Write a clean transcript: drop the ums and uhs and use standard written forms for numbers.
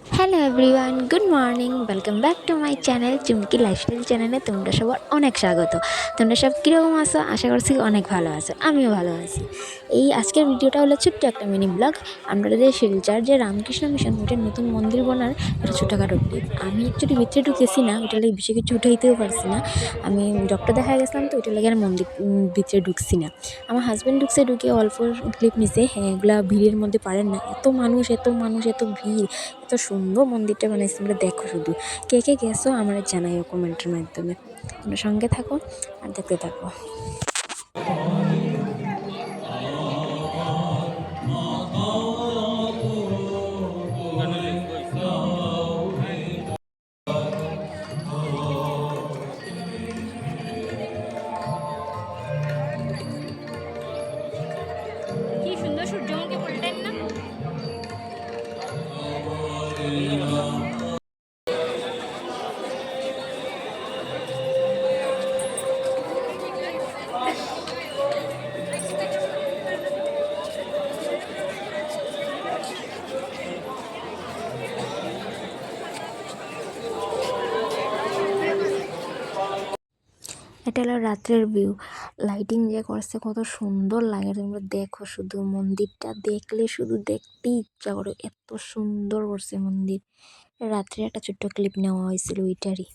Hello everyone, good morning. Welcome back to my channel Chumki lifestyle চ্যানেলে তোমরা সবার অনেক স্বাগত। তোমরা সব কীরকম আছো? আশা করছি অনেক ভালো আছো, আমিও ভালো আছি। এই আজকের ভিডিওটা হলো ছোট্ট একটা মিনি ব্লগ। আমরা যে শিলচর যে রামকৃষ্ণ মিশন ওইটার নতুন মন্দির বোনার একটা ছোটোখাটো ক্লিপ। আমি অ্যাকচুয়ালি ভিতরে ঢুকেছি না, ওইটা লাগে বেশি কিছু উঠাইতেও পারছি না। আমি ডক্টর দেখা গেছিলাম, তো ওইটা লাগে আর মন্দির ভিতরে ঢুকছি না। আমার হাজব্যান্ড ঢুকছে, ঢুকে অল্প ক্লিপ নিছে। হ্যাঁ, এগুলা ভিড়ের মধ্যে পারেন না, এত মানুষ এত মানুষ এত ভিড়। এত সুন্দর মন্দিরটা বানাইছে, তোমরা দেখো শুধু। কে কে গেছো আমার জানাইও কমেন্টের মাধ্যমে। তোমরা সঙ্গে থাকো আর দেখতে থাকো। কি সুন্দর সূর্যমুখী ফুলটাই না। এটা হলো রাত্রের ভিউ। লাইটিং যে করছে কত সুন্দর লাগে, তোমরা দেখো শুধু। মন্দিরটা দেখলে শুধু দেখতেই ইচ্ছা করে, এত সুন্দর করছে মন্দির। রাত্রে একটা ছোট্ট ক্লিপ নেওয়া হয়েছিল ওইটারই।